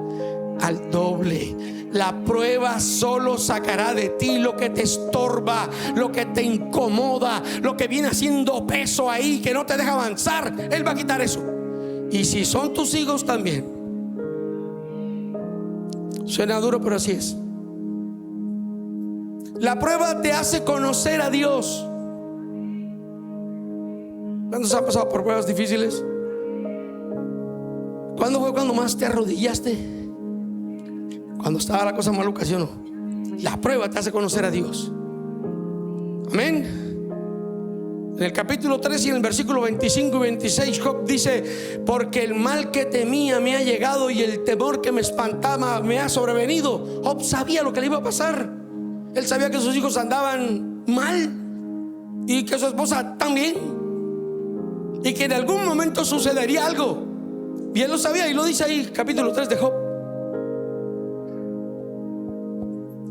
al doble. La prueba solo sacará de ti lo que te estorba, lo que te incomoda, lo que viene haciendo peso ahí, que no te deja avanzar. Él va a quitar eso. Y si son tus hijos también. Suena duro, pero así es. La prueba te hace conocer a Dios. ¿Cuántos han pasado por pruebas difíciles? ¿Cuándo fue cuando más te arrodillaste? Cuando estaba la cosa maluca, ¿sí o no? La prueba te hace conocer a Dios. Amén. En el capítulo 3 y en el versículo 25 y 26, Job dice: porque el mal que temía me ha llegado y el temor que me espantaba me ha sobrevenido. Job sabía lo que le iba a pasar. Él sabía que sus hijos andaban mal y que su esposa también, y que en algún momento sucedería algo. Y él lo sabía, y lo dice ahí, capítulo 3 de Job.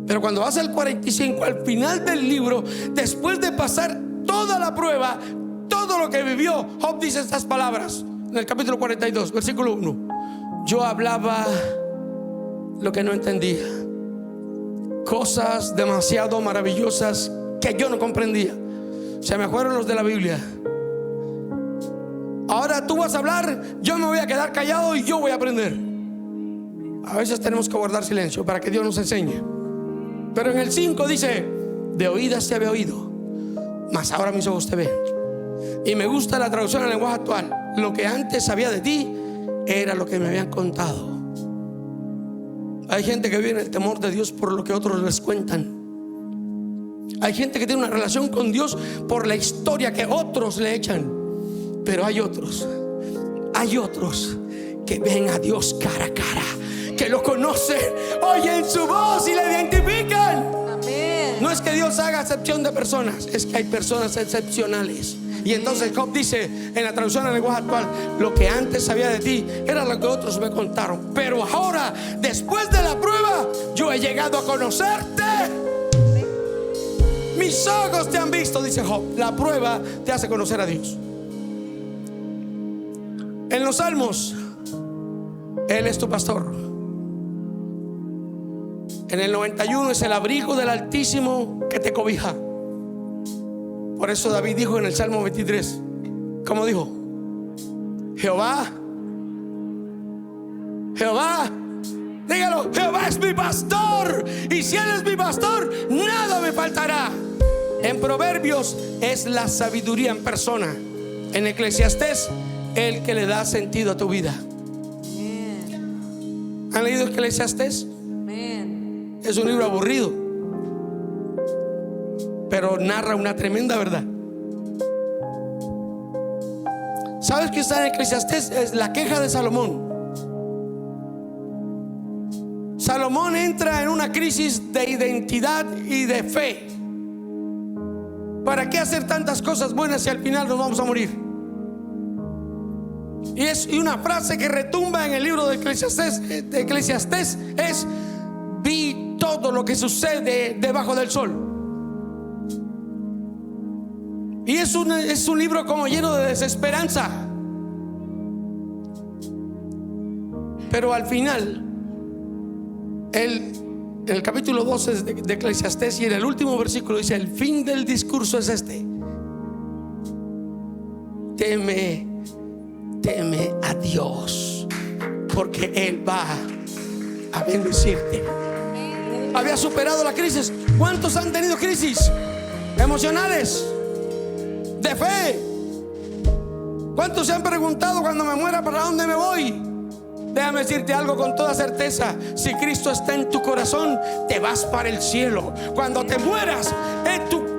Pero cuando vas al 45, al final del libro, después de pasar toda la prueba, todo lo que vivió, Job dice estas palabras en el capítulo 42, versículo 1: yo hablaba lo que no entendía, cosas demasiado maravillosas que yo no comprendía. Se me fueron los de la Biblia. Ahora tú vas a hablar, yo me voy a quedar callado y yo voy a aprender. A veces tenemos que guardar silencio para que Dios nos enseñe. Pero en el 5 dice: de oídas te había oído, mas ahora mis ojos te ven. Y me gusta la traducción al lenguaje actual: lo que antes sabía de ti era lo que me habían contado. Hay gente que vive en el temor de Dios por lo que otros les cuentan. Hay gente que tiene una relación con Dios por la historia que otros le echan. Pero hay otros que ven a Dios cara a cara, que lo conocen, oyen su voz y le identifican. Amén. No es que Dios haga excepción de personas, es que hay personas excepcionales. Y entonces Job dice en la traducción al lenguaje actual: lo que antes sabía de ti era lo que otros me contaron, pero ahora, después de la prueba, yo he llegado a conocerte. Mis ojos te han visto, dice Job. La prueba te hace conocer a Dios. En los Salmos, Él es tu pastor. En el 91 es el abrigo del Altísimo que te cobija. Por eso David dijo en el Salmo 23, ¿cómo dijo? Jehová, dígalo, Jehová es mi pastor, y si Él es mi pastor, nada me faltará. En Proverbios es la sabiduría en persona. En Eclesiastés, el que le da sentido a tu vida. ¿Han leído Eclesiastés? Es un libro aburrido, pero narra una tremenda verdad. ¿Sabes qué está en Eclesiastés? Es la queja de Salomón. Salomón entra en una crisis de identidad y de fe. ¿Para qué hacer tantas cosas buenas si al final nos vamos a morir? Y una frase que retumba en el libro de Eclesiastés es: vi todo lo que sucede debajo del sol. Y es un libro como lleno de desesperanza. Pero al final, en el capítulo 12 de Eclesiastés, y en el último versículo dice: el fin del discurso es este: teme a Dios, porque Él va a bendecirte. Había superado la crisis. ¿Cuántos han tenido crisis emocionales, de fe? ¿Cuántos se han preguntado: cuando me muera, ¿para dónde me voy? Déjame decirte algo con toda certeza: si Cristo está en tu corazón, te vas para el cielo. Cuando te mueras,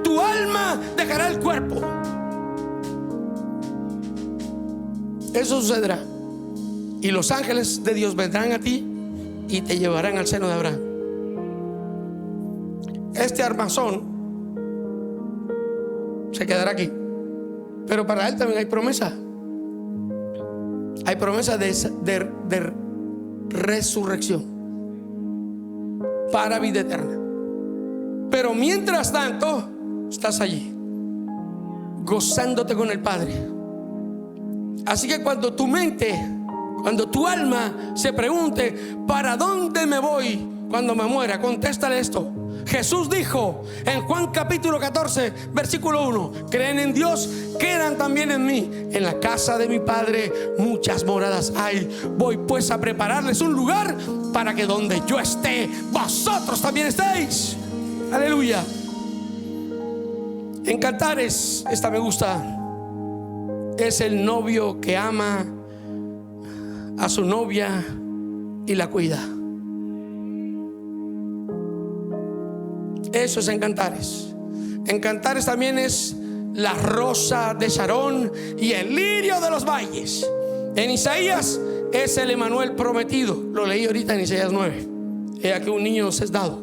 tu alma dejará el cuerpo. Eso sucederá. Y los ángeles de Dios vendrán a ti y te llevarán al seno de Abraham. Este armazón se quedará aquí, pero para él también hay promesa. Hay promesa de resurrección para vida eterna. Pero mientras tanto, estás allí gozándote con el Padre. Así que cuando tu mente, cuando tu alma se pregunte: ¿para dónde me voy cuando me muera?, contéstale esto. Jesús dijo en Juan capítulo 14 versículo 1: creen en Dios, quedan también en mí. En la casa de mi Padre muchas moradas hay. Voy pues a prepararles un lugar para que donde yo esté, vosotros también estéis. Aleluya. En Cantares, esta me gusta. Es el novio que ama a su novia y la cuida. Eso es en Cantares. En Cantares también es la rosa de Sarón y el lirio de los valles. En Isaías es el Emanuel prometido. Lo leí ahorita en Isaías 9. He aquí un niño nos es dado.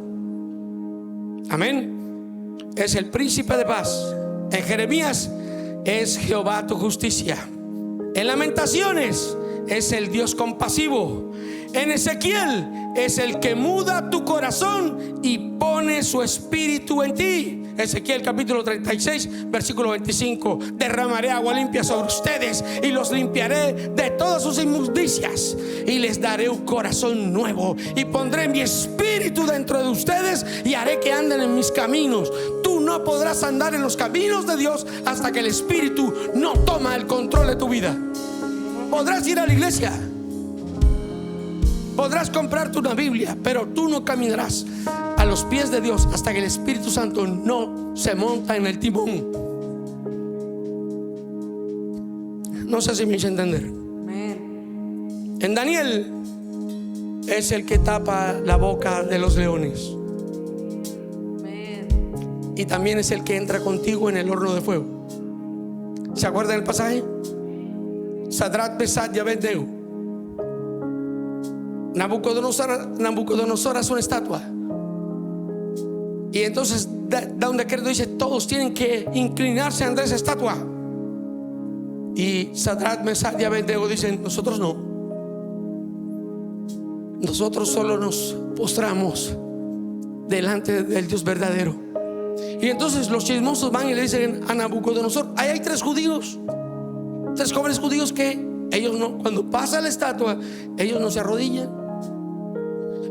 Amén. Es el príncipe de paz. En Jeremías es Jehová tu justicia. En Lamentaciones es el Dios compasivo. En Ezequiel es el que muda tu corazón y pone su espíritu en ti. Ezequiel capítulo 36 versículo 25. Derramaré agua limpia sobre ustedes y los limpiaré de todas sus inmundicias y les daré un corazón nuevo y pondré mi espíritu dentro de ustedes y haré que anden en mis caminos. Tú no podrás andar en los caminos de Dios hasta que el espíritu no toma el control de tu vida. Podrás ir a la iglesia, podrás comprarte una Biblia, pero tú no caminarás a los pies de Dios hasta que el Espíritu Santo no se monta en el timón. No sé si me hice entender. Amén. En Daniel es el que tapa la boca de los leones. Amén. Y también es el que entra contigo en el horno de fuego. ¿Se acuerdan el pasaje? Sadrach, Mesach y Abednego. Nabucodonosor hace una estatua. Y entonces da un decreto, dice: todos tienen que inclinarse ante esa estatua. Y Sadrach, Mesach y Abednego dicen: nosotros no. Nosotros solo nos postramos delante del Dios verdadero. Y entonces los chismosos van y le dicen a Nabucodonosor: ahí hay 3 judíos, 3 jóvenes judíos que ellos no, cuando pasa la estatua, ellos no se arrodillan.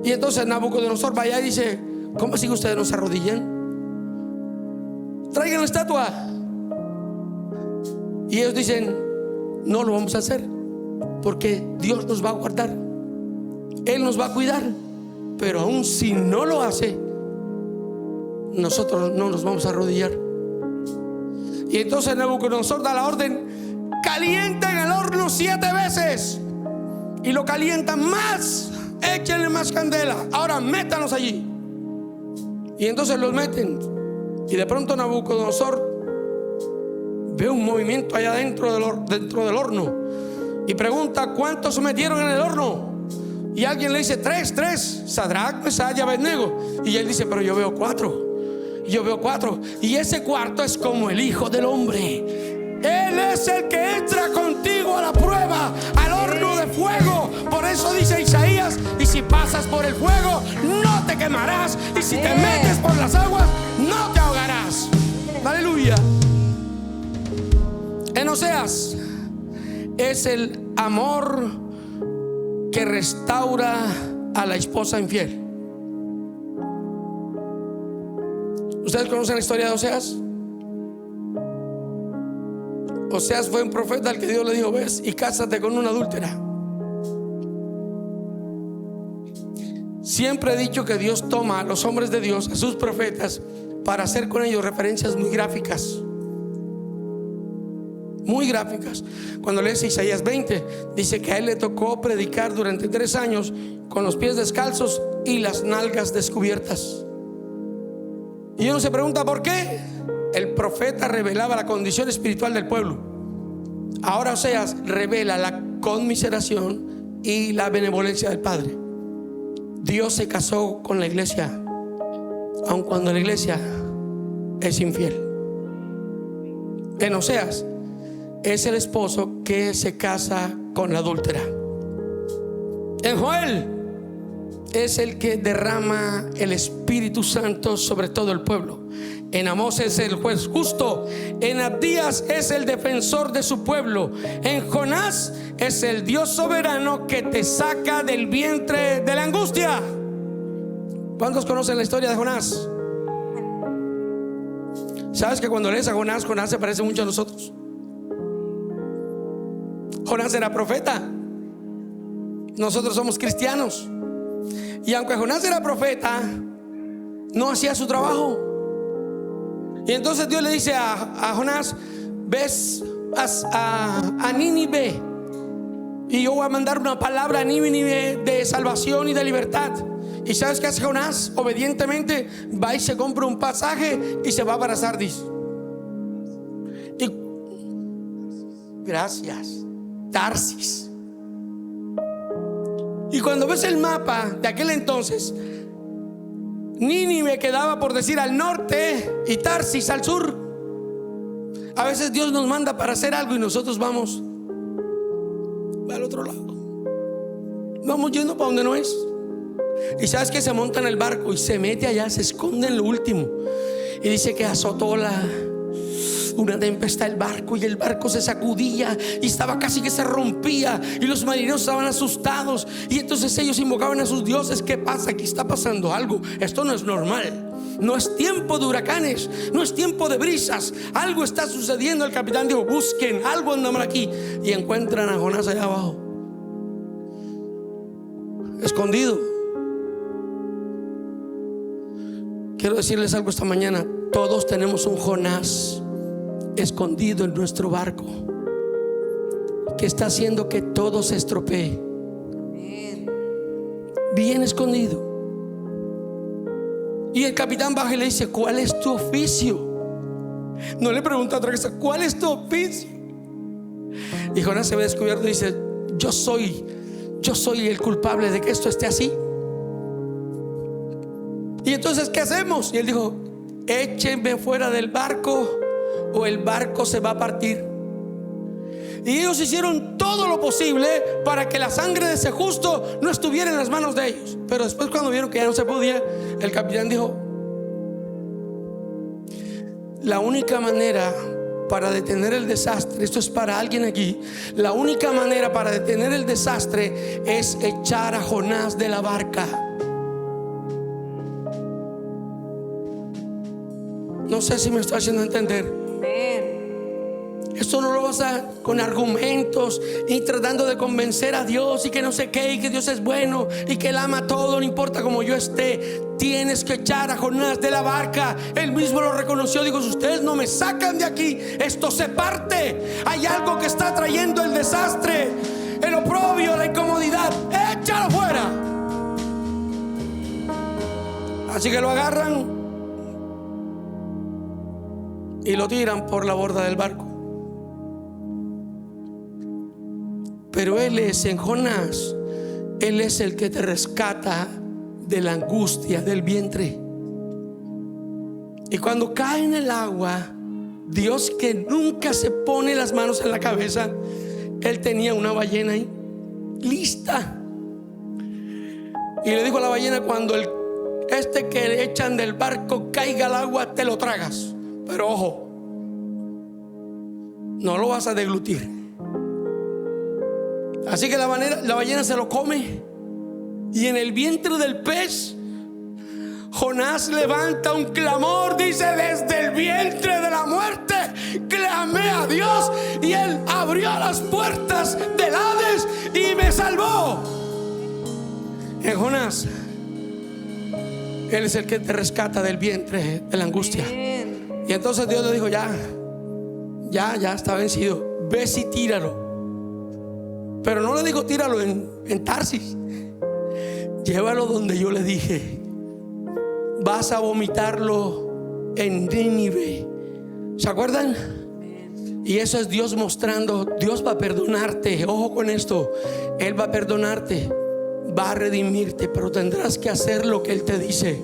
Y entonces Nabucodonosor va allá y dice: ¿cómo así que ustedes no se arrodillan? Traigan la estatua. Y ellos dicen: no lo vamos a hacer, porque Dios nos va a guardar, Él nos va a cuidar. Pero aún si no lo hace, nosotros no nos vamos a arrodillar. Y entonces Nabucodonosor da la orden: calienten el horno 7 veces. Y lo calientan más, échenle más candela, ahora métanos allí. Y entonces los meten. Y de pronto Nabucodonosor ve un movimiento allá dentro del horno y pregunta: ¿cuántos se metieron en el horno? Y alguien le dice: 3, Sadrach, Mesach y Abednego. Y él dice: pero yo veo 4. Yo veo 4. Y ese cuarto es como el Hijo del Hombre. Él es el que entra contigo a la prueba, al horno de fuego. Por eso dice Isaías: y si pasas por el fuego, no te quemarás, y si te metes por las aguas, no te ahogarás. Aleluya. En Oseas es el amor que restaura a la esposa infiel. ¿Ustedes conocen la historia de Oseas? Oseas fue un profeta al que Dios le dijo: ves y cásate con una adúltera. Siempre he dicho que Dios toma a los hombres de Dios, a sus profetas, para hacer con ellos referencias muy gráficas. Muy gráficas. Cuando lees Isaías 20, dice que a él le tocó predicar durante 3 años con los pies descalzos y las nalgas descubiertas. Y uno se pregunta: ¿por qué? El profeta revelaba la condición espiritual del pueblo. Ahora Oseas revela la conmiseración y la benevolencia del Padre. Dios se casó con la iglesia, aun cuando la iglesia es infiel. En Oseas es el esposo que se casa con la adúltera. En Joel es el que derrama el Espíritu Santo sobre todo el pueblo. En Amós es el juez justo. En Abdías es el defensor de su pueblo. En Jonás es el Dios soberano que te saca del vientre de la angustia. ¿Cuántos conocen la historia de Jonás? ¿Sabes que cuando lees a Jonás, Jonás se parece mucho a nosotros? Jonás era profeta. Nosotros somos cristianos. Y aunque Jonás era profeta, no hacía su trabajo. Y entonces Dios le dice a Jonás: ves a Nínive, y yo voy a mandar una palabra a Nínive de salvación y de libertad. ¿Y sabes qué hace Jonás? Obedientemente va y se compra un pasaje y se va para Sardis. Y gracias, Tarsis. Y cuando ves el mapa de aquel entonces, Nínive quedaba, por decir, al norte y Tarsis al sur. A veces Dios nos manda para hacer algo y nosotros vamos al otro lado. Vamos yendo para donde no es. Y sabes que se monta en el barco y se mete allá, se esconde en lo último. Y dice que azotó una tempestad el barco, y el barco se sacudía y estaba casi que se rompía, y los marineros estaban asustados, y entonces ellos invocaban a sus dioses. ¿Qué pasa? Aquí está pasando algo. Esto no es normal. No es tiempo de huracanes, no es tiempo de brisas. Algo está sucediendo. El capitán dijo: busquen, algo anda mal aquí. Y encuentran a Jonás allá abajo, escondido. Quiero decirles algo esta mañana. Todos tenemos un Jonás escondido en nuestro barco, que está haciendo que todo se estropee. Bien escondido. Y el capitán baja y le dice: ¿cuál es tu oficio? No le pregunta otra cosa: ¿cuál es tu oficio? Y Jonás se ve descubierto y dice: yo soy el culpable de que esto esté así. Y entonces, ¿qué hacemos? Y él dijo: échenme fuera del barco o el barco se va a partir. Y ellos hicieron todo lo posible para que la sangre de ese justo no estuviera en las manos de ellos. Pero después, cuando vieron que ya no se podía, el capitán dijo: la única manera para detener el desastre, esto es para alguien aquí, la única manera para detener el desastre es echar a Jonás de la barca. No sé si me estoy haciendo entender. Esto no lo vas a con argumentos y tratando de convencer a Dios y que no sé qué, y que Dios es bueno y que Él ama todo, no importa cómo yo esté. Tienes que echar a Jonás de la barca. Él mismo lo reconoció. Dijo: si ustedes no me sacan de aquí, esto se parte. Hay algo que está trayendo el desastre, el oprobio, la incomodidad. Échalo fuera. Así que lo agarran y lo tiran por la borda del barco. Pero Él es, en Jonás, Él es el que te rescata de la angustia del vientre. Y cuando cae en el agua, Dios, que nunca se pone las manos en la cabeza, Él tenía una ballena ahí lista. Y le dijo a la ballena: cuando que le echan del barco caiga al agua, te lo tragas. Pero ojo, no lo vas a deglutir. Así que la ballena se lo come. Y en el vientre del pez, Jonás levanta un clamor. Dice: desde el vientre de la muerte clamé a Dios, y Él abrió las puertas del Hades y me salvó. En Jonás, Él es el que te rescata del vientre de la angustia. Y entonces Dios le dijo: ya está vencido. Ve y tíralo. Pero no le dijo: tíralo en Tarsis. Llévalo donde yo le dije. Vas a vomitarlo en Nínive. ¿Se acuerdan? Y eso es Dios mostrando: Dios va a perdonarte. Ojo con esto. Él va a perdonarte, va a redimirte, pero tendrás que hacer lo que Él te dice,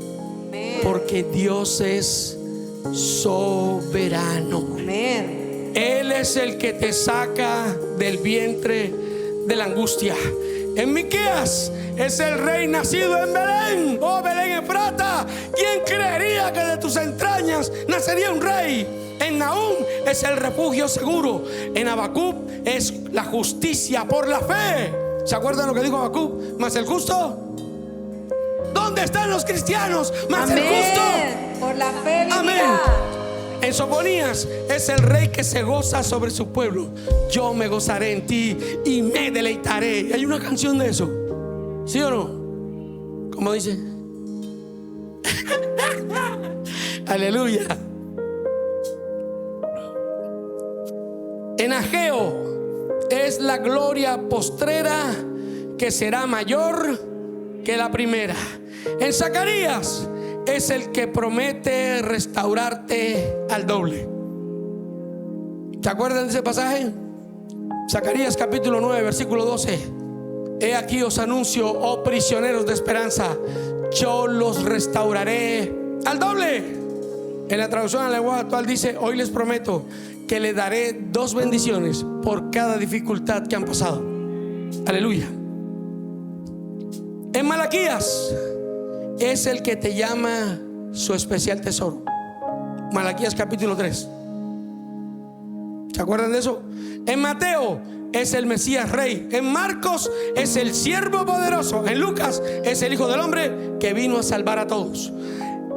porque Dios es soberano. Él es el que te saca del vientre de la angustia. En Miqueas es el rey nacido en Belén. Oh Belén Efrata, ¿quién creería que de tus entrañas nacería un rey? En Nahum es el refugio seguro. En Habacuc es la justicia por la fe. ¿Se acuerdan lo que dijo Habacuc? Mas el justo, ¿dónde están los cristianos? Mas el justo por la fe vivirá. Amén. En Sofonías es el rey que se goza sobre su pueblo. Yo me gozaré en ti y me deleitaré. Hay una canción de eso, ¿sí o no? ¿Cómo dice? Aleluya. En Ageo es la gloria postrera que será mayor que la primera. En Zacarías es el que promete restaurarte al doble. ¿Se acuerdan de ese pasaje? Zacarías capítulo 9 versículo 12. He aquí os anuncio, oh prisioneros de esperanza, yo los restauraré al doble. En la traducción al lenguaje actual dice: hoy les prometo que le daré 2 bendiciones por cada dificultad que han pasado. Aleluya. En Malaquías es el que te llama su especial tesoro. Malaquías capítulo 3. ¿Se acuerdan de eso? En Mateo es el Mesías Rey. En Marcos es el siervo poderoso. En Lucas es el Hijo del Hombre que vino a salvar a todos.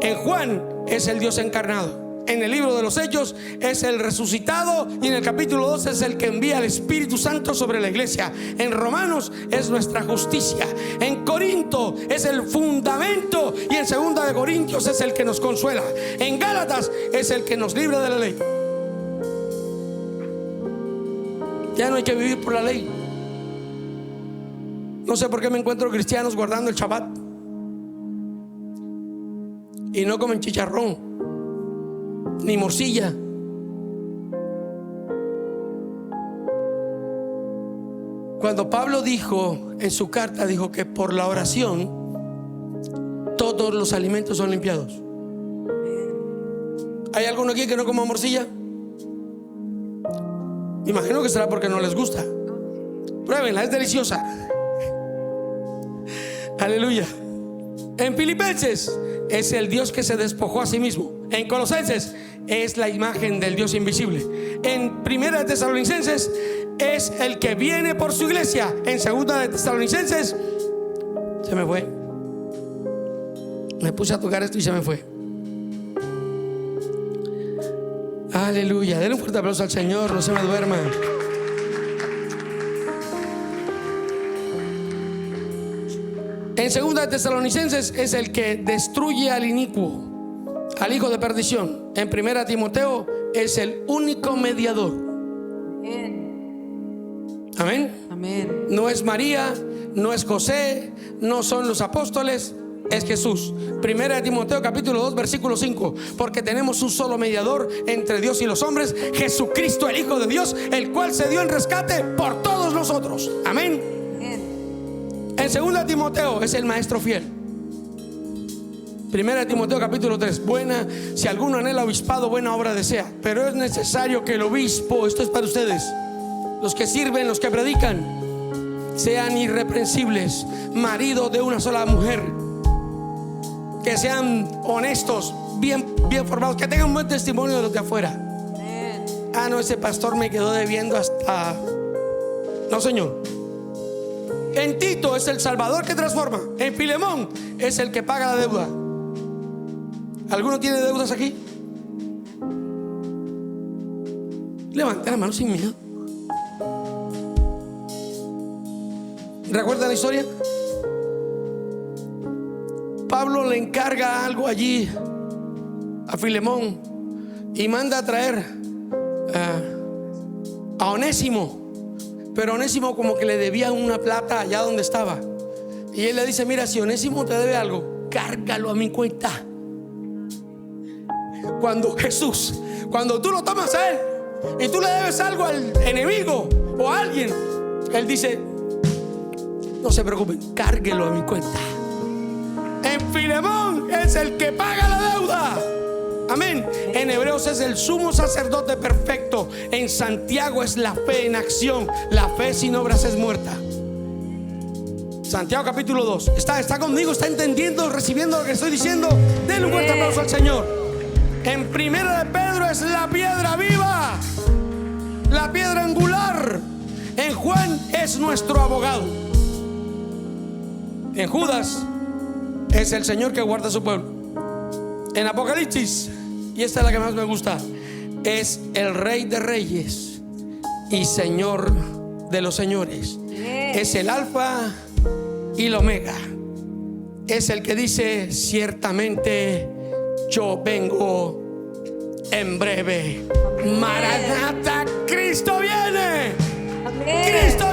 En Juan es el Dios encarnado. En el libro de los Hechos es el resucitado. Y en el capítulo 12 es el que envía al Espíritu Santo sobre la iglesia. En Romanos es nuestra justicia. En Corinto es el fundamento. Y en 2 de Corintios es el que nos consuela. En Gálatas es el que nos libra de la ley. Ya no hay que vivir por la ley. No sé por qué me encuentro cristianos guardando el Shabbat y no comen chicharrón ni morcilla. Cuando Pablo dijo en su carta, dijo que por la oración todos los alimentos son limpiados. ¿Hay alguno aquí que no coma morcilla? Me imagino que será porque no les gusta. Pruébenla, es deliciosa. Aleluya. En Filipenses es el Dios que se despojó a sí mismo. En Colosenses es la imagen del Dios invisible. En Primera de Tesalonicenses es el que viene por su iglesia. En Segunda de Tesalonicenses se me fue. Me puse a tocar esto y se me fue. Aleluya. Denle un fuerte aplauso al Señor, no se me duerma. En 2 de Tesalonicenses es el que destruye al inicuo, al hijo de perdición. En 1 Timoteo es el único mediador. Amén. Amén. No es María, no es José, no son los apóstoles, es Jesús. 1 Timoteo capítulo 2 versículo 5. Porque tenemos un solo mediador entre Dios y los hombres, Jesucristo el Hijo de Dios, el cual se dio en rescate por todos nosotros. Amén. En 2 Timoteo es el maestro fiel. 1 Timoteo capítulo 3. Si alguno anhela obispado, buena obra desea. Pero es necesario que el obispo, esto es para ustedes, los que sirven, los que predican, sean irreprensibles, marido de una sola mujer, que sean honestos, bien formados, que tengan un buen testimonio de los de afuera. Ah, no, ese pastor me quedó debiendo hasta... No, Señor. En Tito es el Salvador que transforma. En Filemón es el que paga la deuda. ¿Alguno tiene deudas aquí? Levanta la mano sin miedo. ¿Recuerdan la historia? Pablo le encarga algo allí a Filemón y manda a traer a Onésimo. Pero Onésimo como que le debía una plata allá donde estaba. Y él le dice: mira, si Onésimo te debe algo, cárgalo a mi cuenta. Cuando tú lo tomas a él y tú le debes algo al enemigo o a alguien, él dice: no se preocupen, cárguelo a mi cuenta. En Filemón es el que paga la deuda. Amén. En Hebreos es el sumo sacerdote perfecto. En Santiago es la fe en acción. La fe sin obras es muerta. Santiago capítulo 2. ¿Está conmigo? ¿Está entendiendo, recibiendo lo que estoy diciendo? Denle un fuerte aplauso al Señor. En Primera de Pedro es la piedra viva, la piedra angular. En Juan es nuestro abogado. En Judas es el Señor que guarda a su pueblo. En Apocalipsis, y esta es la que más me gusta, es el Rey de Reyes y Señor de los señores. Es el Alfa y el Omega. Es el que dice: ciertamente yo vengo en breve. Maranata, Cristo viene. Cristo